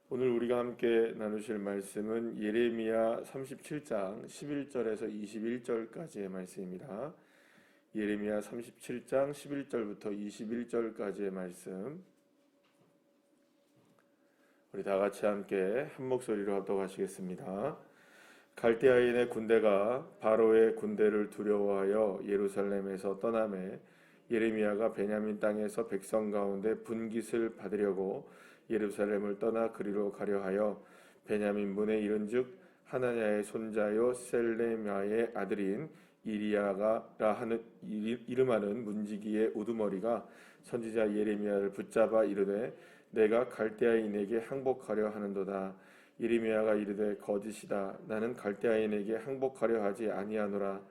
오늘 우리가 함께 나누실 말씀은 예레미야 37장 11절에서 21절까지의 말씀입니다. 예레미야 37장 11절부터 21절까지의 말씀, 우리 다 같이 함께 한 목소리로 합독하시겠습니다. 갈대아인의 군대가 바로의 군대를 두려워하여 예루살렘에서 떠나매 예레미야가 베냐민 땅에서 백성 가운데 분깃을 받으려고 예루살렘을 떠나 그리로 가려 하여 베냐민 문에 이른즉 하나냐의 손자요 셀레미야의 아들인 이리야가라 하는 이름하는 문지기의 우두머리가 선지자 예레미야를 붙잡아 이르되 내가 갈대아인에게 항복하려 하는도다. 예레미야가 이르되 거짓이다. 나는 갈대아인에게 항복하려 하지 아니하노라.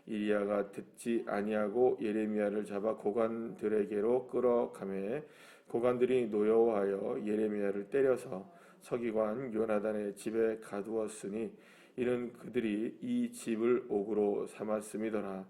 이리야가 듣지 아니하고 예레미야를 잡아 고관들에게로 끌어가매 고관들이 노여워하여 예레미야를 때려서 서기관 요나단의 집에 가두었으니 이는 그들이 이 집을 옥으로 삼았음이더라.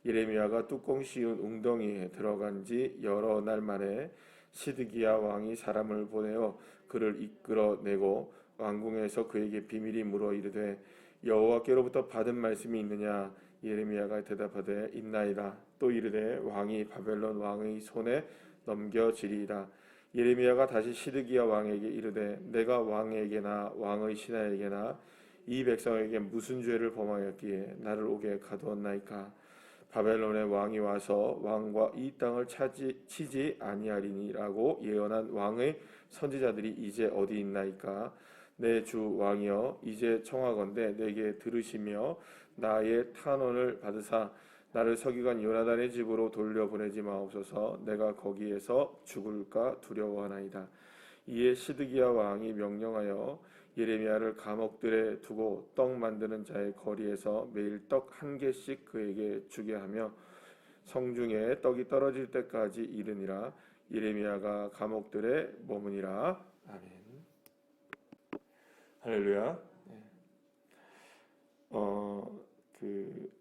예레미야가 뚜껑 씌운 웅덩이에 들어간 지 여러 날 만에 시드기야 왕이 사람을 보내어 그를 이끌어내고 왕궁에서 그에게 비밀이 물어 이르되 여호와께로부터 받은 말씀이 있느냐. 예레미야가 대답하되 있나이다. 또 이르되 왕이 바벨론 왕의 손에 넘겨지리이다. 예레미야가 다시 시드기야 왕에게 이르되 내가 왕에게나 왕의 신하에게나 이 백성에게 무슨 죄를 범하였기에 나를 옥에 가두었나이까. 바벨론의 왕이 와서 왕과 이 땅을 치지 아니하리니라고 예언한 왕의 선지자들이 이제 어디 있나이까. 내 주 왕이여 이제 청하건대 내게 들으시며 나의 탄원을 받으사 나를 서기관 요나단의 집으로 돌려보내지 마옵소서. 내가 거기에서 죽을까 두려워하나이다. 이에 시드기야 왕이 명령하여 예레미야를 감옥들에 두고 떡 만드는 자의 거리에서 매일 떡 한 개씩 그에게 주게 하며 성중에 떡이 떨어질 때까지 이르니라. 예레미야가 감옥들에 머무니라. 아멘. 할렐루야.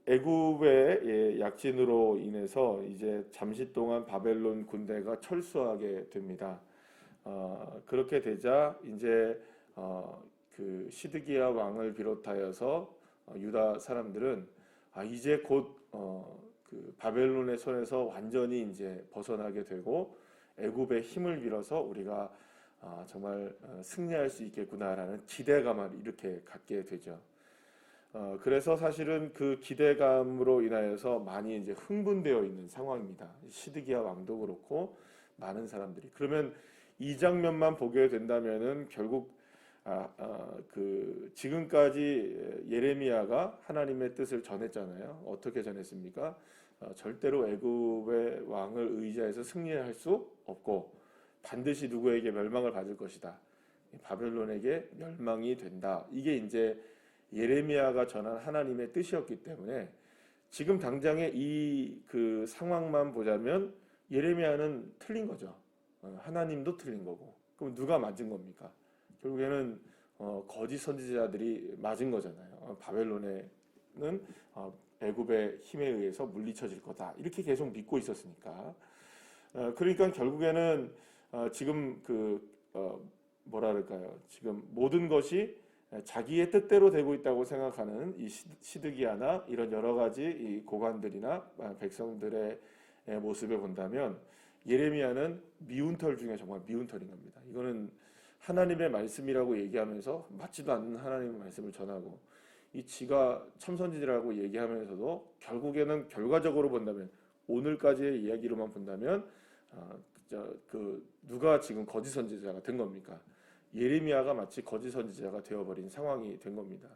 애굽의 약진으로 인해서 이제 잠시 동안 바벨론 군대가 철수하게 됩니다. 그렇게 되자 이제 그 시드기야 왕을 비롯하여서 유다 사람들은 이제 곧 그 바벨론의 손에서 완전히 이제 벗어나게 되고 애굽의 힘을 빌어서 우리가 정말 승리할 수 있겠구나라는 기대감을 이렇게 갖게 되죠. 그래서 사실은 그 기대감으로 인하여서 많이 이제 흥분되어 있는 상황입니다. 시드기야 왕도 그렇고 많은 사람들이. 그러면 이 장면만 보게 된다면은 결국 그 지금까지 예레미야가 하나님의 뜻을 전했잖아요. 어떻게 전했습니까? 절대로 애굽의 왕을 의지해서 승리할 수 없고 반드시 누구에게 멸망을 받을 것이다. 바벨론에게 멸망이 된다. 이게 이제 예레미야가 전한 하나님의 뜻이었기 때문에 지금 당장의 이 그 상황만 보자면 예레미야는 틀린 거죠. 하나님도 틀린 거고. 그럼 누가 맞은 겁니까? 결국에는 거짓 선지자들이 맞은 거잖아요. 바벨론에는 애굽의 힘에 의해서 물리쳐질 거다. 이렇게 계속 믿고 있었으니까. 그러니까 결국에는 지금 뭐라 그럴까요? 지금 모든 것이 자기의 뜻대로 되고 있다고 생각하는 이 시드기야나 이런 여러 가지 이 고관들이나 백성들의 모습을 본다면 예레미야는 미운 털 중에 정말 미운 털인 겁니다. 이거는 하나님의 말씀이라고 얘기하면서 맞지도 않는 하나님의 말씀을 전하고 이 지가 참선지라고 얘기하면서도 결국에는 결과적으로 본다면 오늘까지의 이야기로만 본다면 누가 지금 거짓 선지자가 된 겁니까? 예레미야가 마치 거짓 선지자가 되어버린 상황이 된 겁니다.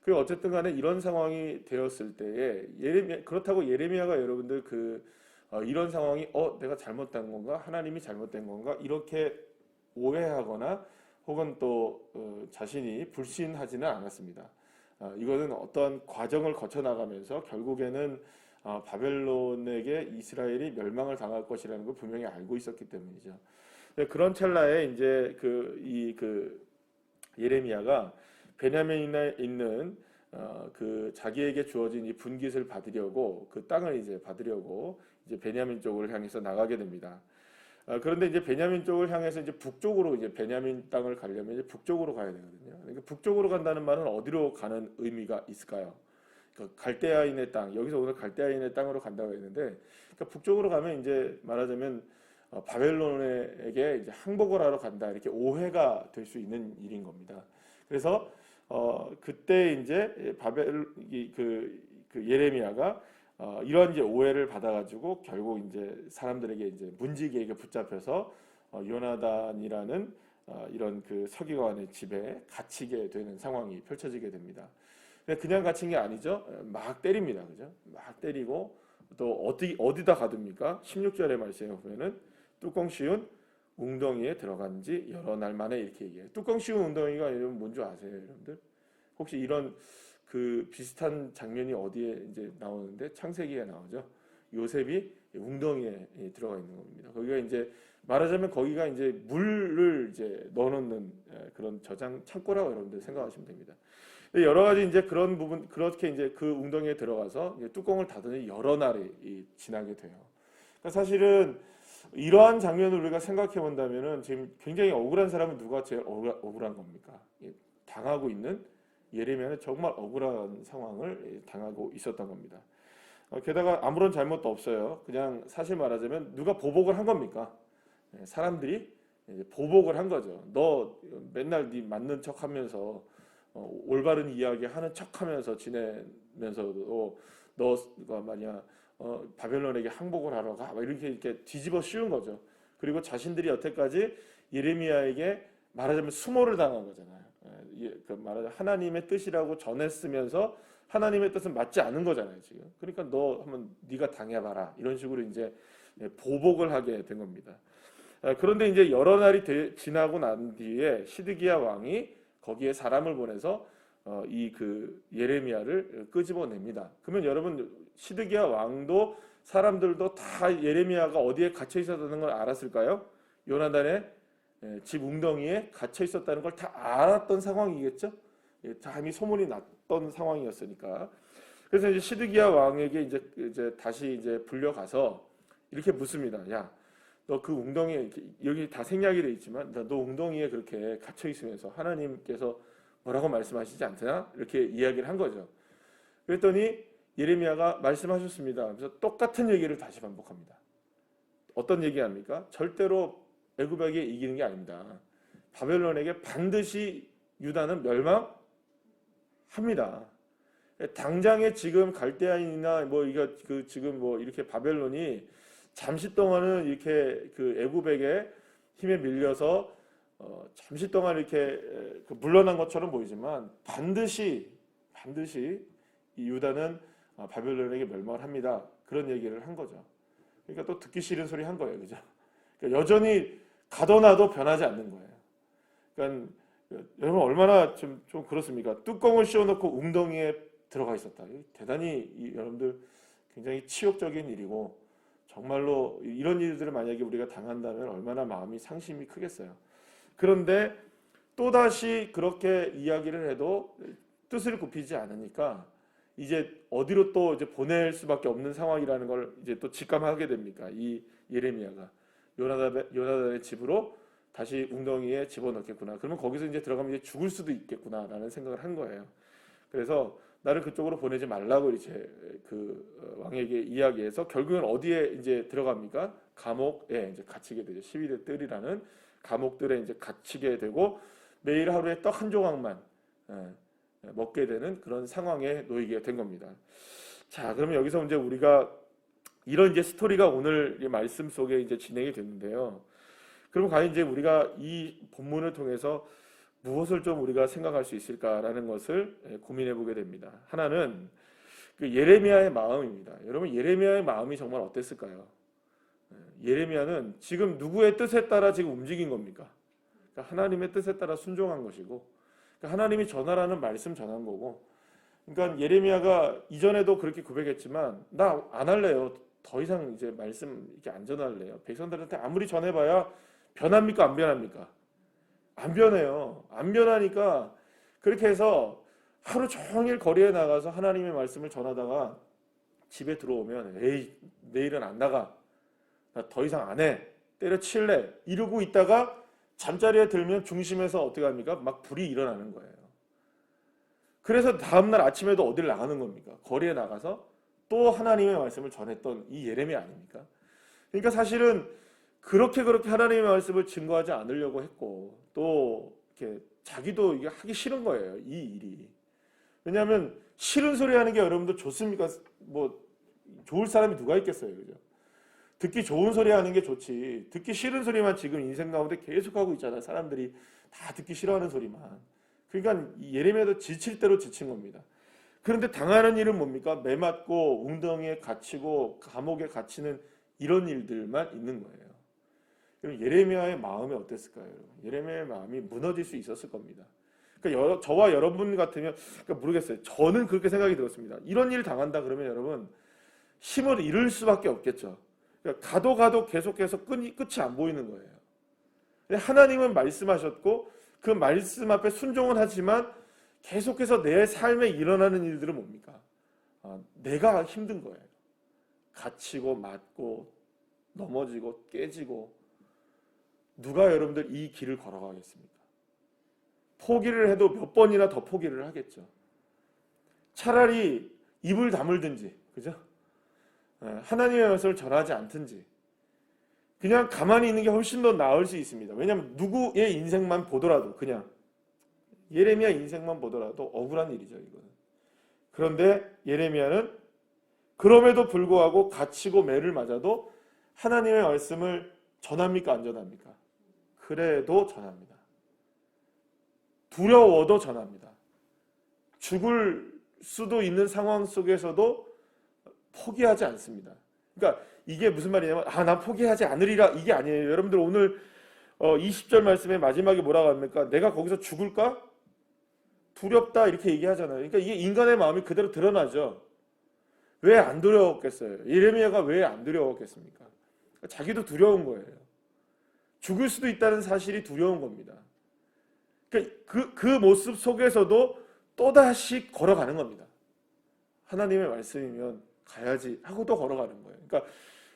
그 어쨌든 간에 이런 상황이 되었을 때에 그렇다고 예레미야가 여러분들 이런 상황이 내가 잘못된 건가? 하나님이 잘못된 건가? 이렇게 오해하거나 혹은 또 자신이 불신하지는 않았습니다. 이거는 어떤 과정을 거쳐 나가면서 결국에는 바벨론에게 이스라엘이 멸망을 당할 것이라는 걸 분명히 알고 있었기 때문이죠. 그런 찰나에 이제 예레미야가 베냐민에 있는 그 자기에게 주어진 이 분깃을 받으려고 그 땅을 이제 받으려고 이제 베냐민 쪽을 향해서 나가게 됩니다. 그런데 이제 베냐민 쪽을 향해서 이제 북쪽으로 이제 베냐민 땅을 가려면 이제 북쪽으로 가야 되거든요. 그러니까 북쪽으로 간다는 말은 어디로 가는 의미가 있을까요? 그 갈대아인의 땅, 여기서 오늘 갈대아인의 땅으로 간다고 했는데, 그러니까 북쪽으로 가면 이제 말하자면 바벨론에게 이제 항복을 하러 간다, 이렇게 오해가 될 수 있는 일인 겁니다. 그래서 그때 이제 그 예레미야가 이런 이제 오해를 받아가지고 결국 이제 사람들에게 이제 문지기에게 붙잡혀서 요나단이라는 이런 그 서기관의 집에 갇히게 되는 상황이 펼쳐지게 됩니다. 그냥 갇힌 게 아니죠. 막 때립니다, 그죠? 막 때리고 또 어디다 가둡니까? 16절의 말씀에 보면은 뚜껑 씌운 웅덩이에 들어간 지 여러 날 만에, 이렇게 얘기해요. 뚜껑 씌운 웅덩이가 여러분 뭔지 아세요, 여러분들? 혹시 이런 그 비슷한 장면이 어디에 이제 나오는데, 창세기에 나오죠. 요셉이 웅덩이에 들어가 있는 겁니다. 거기가 이제 말하자면 거기가 이제 물을 이제 넣어놓는 그런 저장 창고라고 여러분들 생각하시면 됩니다. 여러 가지 이제 그런 부분, 그렇게 이제 그 웅덩이에 들어가서 이제 뚜껑을 닫으니 여러 날이 지나게 돼요. 그러니까 사실은 이러한 장면을 우리가 생각해 본다면은 지금 굉장히 억울한 사람은 누가 제일 억울한 겁니까? 당하고 있는 예레미야는 정말 억울한 상황을 당하고 있었던 겁니다. 게다가 아무런 잘못도 없어요. 그냥 사실 말하자면 누가 보복을 한 겁니까? 사람들이 보복을 한 거죠. 너 맨날 네 맞는 척하면서 올바른 이야기 하는 척하면서 지내면서도 너가 만약 바벨론에게 항복을 하러 가, 이렇게 뒤집어 씌운 거죠. 그리고 자신들이 여태까지 예레미야에게 말하자면 수모를 당한 거잖아요. 말하자면 하나님의 뜻이라고 전했으면서 하나님의 뜻은 맞지 않은 거잖아요, 지금. 그러니까 너 한번 네가 당해봐라, 이런 식으로 이제 보복을 하게 된 겁니다. 그런데 이제 여러 날이 지나고 난 뒤에 시드기야 왕이 거기에 사람을 보내서 이 그 예레미야를 끄집어냅니다. 그러면 여러분, 시드기야 왕도 사람들도 다 예레미야가 어디에 갇혀 있었다는 걸 알았을까요? 요나단의 집 웅덩이에 갇혀 있었다는 걸 다 알았던 상황이겠죠? 다 이미 소문이 났던 상황이었으니까. 그래서 이제 시드기야 왕에게 이제 다시 이제 불려가서 이렇게 묻습니다. 야, 너 그 웅덩이에, 여기 다 생략이 돼 있지만 너 웅덩이에 그렇게 갇혀 있으면서 하나님께서 뭐라고 말씀하시지 않더냐? 이렇게 이야기를 한 거죠. 그랬더니 예레미야가 말씀하셨습니다. 그래서 똑같은 얘기를 다시 반복합니다. 어떤 얘기합니까? 절대로 애굽에게 이기는 게 아닙니다. 바벨론에게 반드시 유다는 멸망합니다. 당장에 지금 갈대아인이나 뭐 이거 그 지금 뭐 이렇게 바벨론이 잠시 동안은 이렇게 그 애굽에게 힘에 밀려서 잠시 동안 이렇게 물러난 것처럼 보이지만 반드시 이 유다는 바벨론에게 멸망을 합니다. 그런 얘기를 한 거죠. 그러니까 또 듣기 싫은 소리 한 거예요, 그죠? 그러니까 여전히 가둬놔도 변하지 않는 거예요. 그러니까 여러분 얼마나 좀 그렇습니까? 뚜껑을 씌워놓고 웅덩이에 들어가 있었다. 대단히 여러분들 굉장히 치욕적인 일이고, 정말로 이런 일들을 만약에 우리가 당한다면 얼마나 마음이 상심이 크겠어요. 그런데 또다시 그렇게 이야기를 해도 뜻을 굽히지 않으니까 이제 어디로 또 이제 보낼 수밖에 없는 상황이라는 걸 이제 또 직감하게 됩니까? 이 예레미야가 요나단의 집으로 다시 웅덩이에 집어넣겠구나. 그러면 거기서 이제 들어가면 이제 죽을 수도 있겠구나라는 생각을 한 거예요. 그래서 나를 그쪽으로 보내지 말라고 이제 그 왕에게 이야기해서 결국은 어디에 이제 들어갑니까? 감옥에 이제 갇히게 되죠. 12대 뜰이라는 감옥들에 이제 갇히게 되고 매일 하루에 떡 한 조각만 먹게 되는 그런 상황에 놓이게 된 겁니다. 자, 그러면 여기서 이제 우리가 이런 이제 스토리가 오늘 이 말씀 속에 이제 진행이 됐는데요. 그러면 과연 이제 우리가 이 본문을 통해서 무엇을 좀 우리가 생각할 수 있을까라는 것을 고민해 보게 됩니다. 하나는 그 예레미야의 마음입니다. 여러분, 예레미야의 마음이 정말 어땠을까요? 예레미야는 지금 누구의 뜻에 따라 지금 움직인 겁니까? 그러니까 하나님의 뜻에 따라 순종한 것이고, 그러니까 하나님이 전하라는 말씀 전한 거고, 그러니까 예레미야가 이전에도 그렇게 고백했지만 나 안 할래요. 더 이상 이제 말씀 이렇게 안 전할래요. 백성들한테 아무리 전해봐야 변합니까? 안 변합니까? 안 변해요. 안 변하니까 그렇게 해서 하루 종일 거리에 나가서 하나님의 말씀을 전하다가 집에 들어오면 에이, 내일은 안 나가. 나 더 이상 안 해. 때려칠래 이러고 있다가 잠자리에 들면 중심에서 어떻게 합니까? 막 불이 일어나는 거예요. 그래서 다음날 아침에도 어딜 나가는 겁니까? 거리에 나가서 또 하나님의 말씀을 전했던 이 예레미야 아닙니까? 그러니까 사실은 그렇게 하나님의 말씀을 증거하지 않으려고 했고 또 이렇게 자기도 이게 하기 싫은 거예요. 이 일이. 왜냐하면 싫은 소리 하는 게 여러분들 좋습니까? 뭐 좋을 사람이 누가 있겠어요, 그죠? 듣기 좋은 소리 하는 게 좋지. 듣기 싫은 소리만 지금 인생 가운데 계속하고 있잖아요. 사람들이 다 듣기 싫어하는 소리만. 그러니까 예레미야도 지칠 대로 지친 겁니다. 그런데 당하는 일은 뭡니까? 매 맞고 웅덩이에 갇히고 감옥에 갇히는 이런 일들만 있는 거예요. 그럼 예레미야의 마음이 어땠을까요? 예레미야의 마음이 무너질 수 있었을 겁니다. 그러니까 저와 여러분 같으면 그러니까 모르겠어요. 저는 그렇게 생각이 들었습니다. 이런 일 당한다 그러면 여러분 힘을 잃을 수밖에 없겠죠. 그러니까 가도 계속해서 끝이 안 보이는 거예요. 하나님은 말씀하셨고 그 말씀 앞에 순종은 하지만 계속해서 내 삶에 일어나는 일들은 뭡니까? 내가 힘든 거예요. 갇히고 맞고 넘어지고 깨지고 누가 여러분들 이 길을 걸어가겠습니까? 포기를 해도 몇 번이나 더 포기를 하겠죠. 차라리 입을 다물든지, 그죠? 하나님의 말씀을 전하지 않든지 그냥 가만히 있는 게 훨씬 더 나을 수 있습니다. 왜냐하면 누구의 인생만 보더라도 그냥 예레미야 인생만 보더라도 억울한 일이죠, 이거는. 그런데 예레미야는 그럼에도 불구하고 갇히고 매를 맞아도 하나님의 말씀을 전합니까? 안 전합니까? 그래도 전합니다. 두려워도 전합니다. 죽을 수도 있는 상황 속에서도 포기하지 않습니다. 그러니까 이게 무슨 말이냐면 난 포기하지 않으리라 이게 아니에요. 여러분들 오늘 20절 말씀의 마지막에 뭐라고 합니까? 내가 거기서 죽을까? 두렵다 이렇게 얘기하잖아요. 그러니까 이게 인간의 마음이 그대로 드러나죠. 왜 안 두려웠겠어요? 예레미야가 왜 안 두려웠겠습니까? 자기도 두려운 거예요. 죽을 수도 있다는 사실이 두려운 겁니다. 그러니까 그 모습 속에서도 또다시 걸어가는 겁니다. 하나님의 말씀이면 가야지 하고도 걸어가는 거예요. 그러니까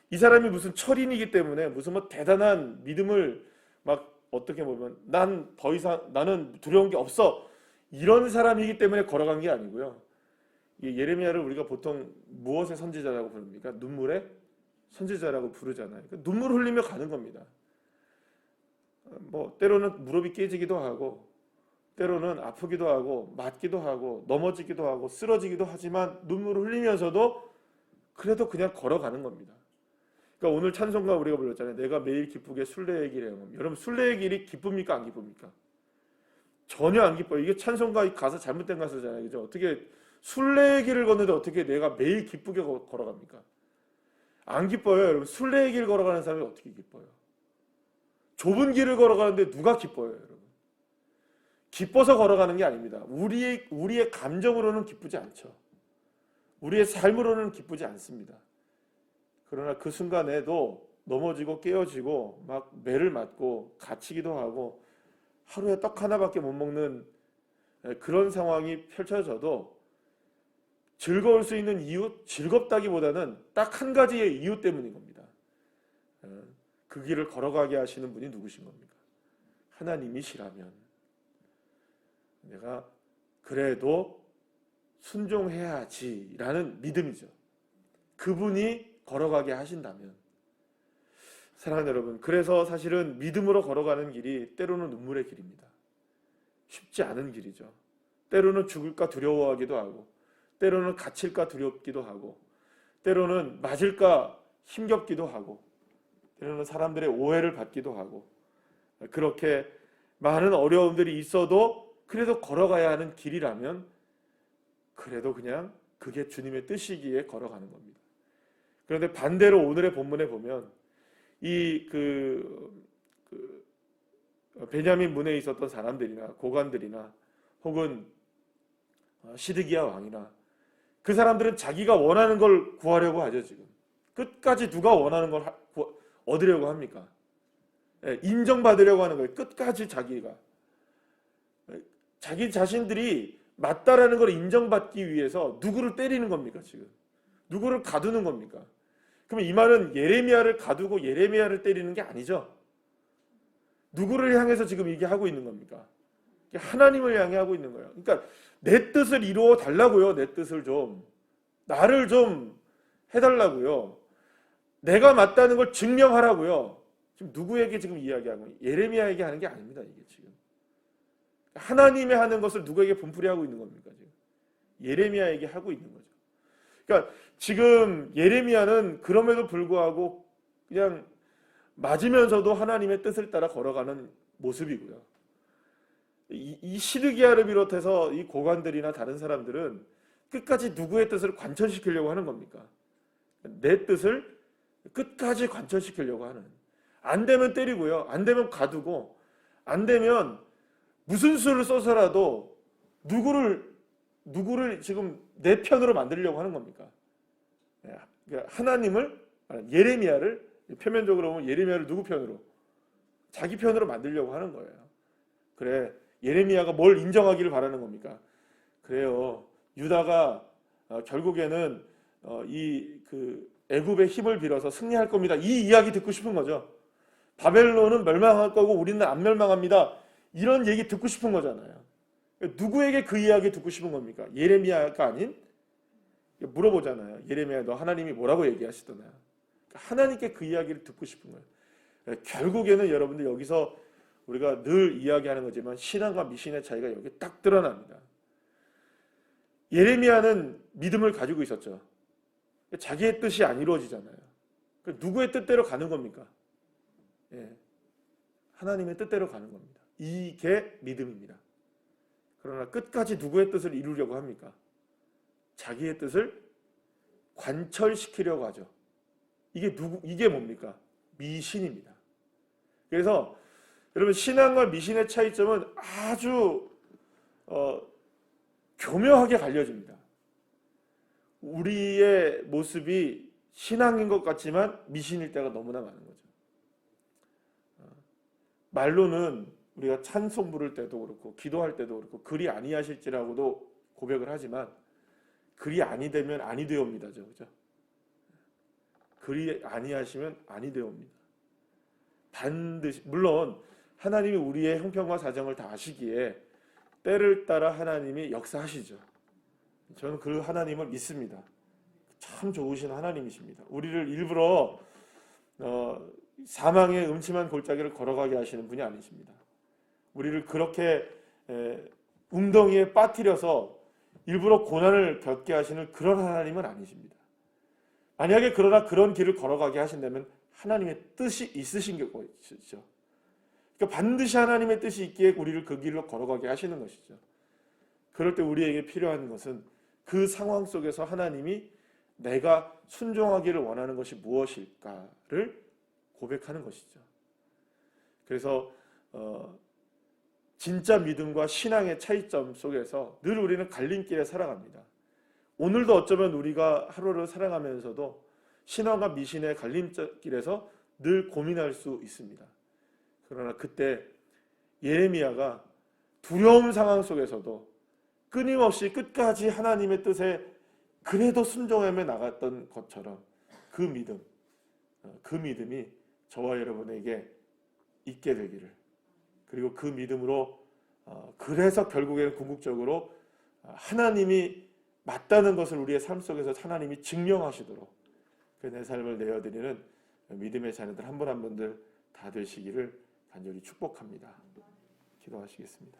이 사람이 무슨 철인이기 때문에 무슨 뭐 대단한 믿음을 막 어떻게 보면 난 더 이상 나는 두려운 게 없어 이런 사람이기 때문에 걸어간 게 아니고요. 예레미야를 우리가 보통 무엇의 선지자라고 부릅니까? 눈물의 선지자라고 부르잖아요. 그러니까 눈물 흘리며 가는 겁니다. 뭐 때로는 무릎이 깨지기도 하고 때로는 아프기도 하고 맞기도 하고 넘어지기도 하고 쓰러지기도 하지만 눈물을 흘리면서도 그래도 그냥 걸어가는 겁니다. 그러니까 오늘 찬송가 우리가 불렀잖아요. 내가 매일 기쁘게 순례의 길에 행함. 여러분 순례의 길이 기쁩니까? 안 기쁩니까? 전혀 안 기뻐요. 이게 찬송가 가사 잘못된 가사잖아요. 그죠? 어떻게 순례의 길을 걷는데 어떻게 내가 매일 기쁘게 걸어갑니까? 안 기뻐요. 여러분 순례의 길 걸어가는 사람이 어떻게 기뻐요? 좁은 길을 걸어가는데 누가 기뻐요, 여러분? 기뻐서 걸어가는 게 아닙니다. 우리의 감정으로는 기쁘지 않죠. 우리의 삶으로는 기쁘지 않습니다. 그러나 그 순간에도 넘어지고 깨어지고 막 매를 맞고 갇히기도 하고 하루에 떡 하나밖에 못 먹는 그런 상황이 펼쳐져도 즐거울 수 있는 이유, 즐겁다기보다는 딱 한 가지의 이유 때문인 겁니다. 그 길을 걸어가게 하시는 분이 누구신 겁니까? 하나님이시라면 내가 그래도 순종해야지라는 믿음이죠. 그분이 걸어가게 하신다면. 사랑하는 여러분, 그래서 사실은 믿음으로 걸어가는 길이 때로는 눈물의 길입니다. 쉽지 않은 길이죠. 때로는 죽을까 두려워하기도 하고 때로는 갇힐까 두렵기도 하고 때로는 맞을까 힘겹기도 하고 때로는 사람들의 오해를 받기도 하고 그렇게 많은 어려움들이 있어도 그래도 걸어가야 하는 길이라면 그래도 그냥 그게 주님의 뜻이기에 걸어가는 겁니다. 그런데 반대로 오늘의 본문에 보면 이 베냐민 문에 있었던 사람들이나 고관들이나 혹은 시드기야 왕이나 그 사람들은 자기가 원하는 걸 구하려고 하죠. 지금 끝까지 누가 원하는 걸 얻으려고 합니까? 인정받으려고 하는 거예요. 끝까지 자기가 자기 자신들이 맞다라는 걸 인정받기 위해서 누구를 때리는 겁니까? 지금 누구를 가두는 겁니까? 그러면 이 말은 예레미야를 가두고 예레미야를 때리는 게 아니죠. 누구를 향해서 지금 얘기하고 있는 겁니까? 하나님을 향해 하고 있는 거예요. 그러니까 내 뜻을 이루어 달라고요. 내 뜻을 좀. 나를 좀 해달라고요. 내가 맞다는 걸 증명하라고요. 지금 누구에게 지금 이야기하고 예레미야에게 하는 게 아닙니다. 이게 지금 하나님의 하는 것을 누구에게 분풀이 하고 있는 겁니까? 지금 예레미야에게 하고 있는 거죠. 그러니까 지금 예레미야는 그럼에도 불구하고 그냥 맞으면서도 하나님의 뜻을 따라 걸어가는 모습이고요. 이 시드기야를 비롯해서 이 고관들이나 다른 사람들은 끝까지 누구의 뜻을 관철시키려고 하는 겁니까? 내 뜻을 끝까지 관철시키려고 하는. 안 되면 때리고요. 안 되면 가두고, 안 되면 무슨 수를 써서라도 누구를 지금 내 편으로 만들려고 하는 겁니까? 하나님을, 예레미야를, 표면적으로 보면 예레미야를 누구 편으로? 자기 편으로 만들려고 하는 거예요. 그래, 예레미야가 뭘 인정하기를 바라는 겁니까? 그래요. 유다가 결국에는 애굽의 힘을 빌어서 승리할 겁니다. 이 이야기 듣고 싶은 거죠. 바벨론은 멸망할 거고 우리는 안 멸망합니다. 이런 얘기 듣고 싶은 거잖아요. 누구에게 그 이야기 듣고 싶은 겁니까? 예레미야가 아닌? 물어보잖아요. 예레미야, 너 하나님이 뭐라고 얘기하시더나? 하나님께 그 이야기를 듣고 싶은 거예요. 결국에는 여러분들 여기서 우리가 늘 이야기하는 거지만 신앙과 미신의 차이가 여기 딱 드러납니다. 예레미야는 믿음을 가지고 있었죠. 자기의 뜻이 안 이루어지잖아요. 누구의 뜻대로 가는 겁니까? 하나님의 뜻대로 가는 겁니다. 이게 믿음입니다. 그러나 끝까지 누구의 뜻을 이루려고 합니까? 자기의 뜻을 관철시키려고 하죠. 이게 뭡니까? 미신입니다. 그래서 여러분 신앙과 미신의 차이점은 아주 교묘하게 갈려집니다. 우리의 모습이 신앙인 것 같지만 미신일 때가 너무나 많은 거죠. 말로는 우리가 찬송 부를 때도 그렇고 기도할 때도 그렇고 그리 아니하실지라고도 고백을 하지만 그리 아니 되면 아니 되옵니다죠. 그죠? 그리 아니하시면 아니 되옵니다. 반드시 물론 하나님이 우리의 형편과 사정을 다 아시기에 때를 따라 하나님이 역사하시죠. 저는 그 하나님을 믿습니다. 참 좋으신 하나님이십니다. 우리를 일부러 사망의 음침한 골짜기를 걸어가게 하시는 분이 아니십니다. 우리를 그렇게 웅덩이에 빠뜨려서 일부러 고난을 겪게 하시는 그런 하나님은 아니십니다. 만약에 그러나 그런 길을 걸어가게 하신다면 하나님의 뜻이 있으신 것이죠. 그러니까 반드시 하나님의 뜻이 있기에 우리를 그 길로 걸어가게 하시는 것이죠. 그럴 때 우리에게 필요한 것은 그 상황 속에서 하나님이 내가 순종하기를 원하는 것이 무엇일까를 고백하는 것이죠. 그래서 진짜 믿음과 신앙의 차이점 속에서 늘 우리는 갈림길에 살아갑니다. 오늘도 어쩌면 우리가 하루를 살아가면서도 신앙과 미신의 갈림길에서 늘 고민할 수 있습니다. 그러나 그때 예레미야가 두려운 상황 속에서도 끊임없이 끝까지 하나님의 뜻에 그래도 순종하며 나갔던 것처럼 그 믿음이 저와 여러분에게 있게 되기를, 그리고 그 믿음으로 그래서 결국에는 궁극적으로 하나님이 맞다는 것을 우리의 삶 속에서 하나님이 증명하시도록 그 내 삶을 내어드리는 믿음의 자녀들 한 분 한 분들 다 되시기를 간절히 축복합니다. 기도하시겠습니다.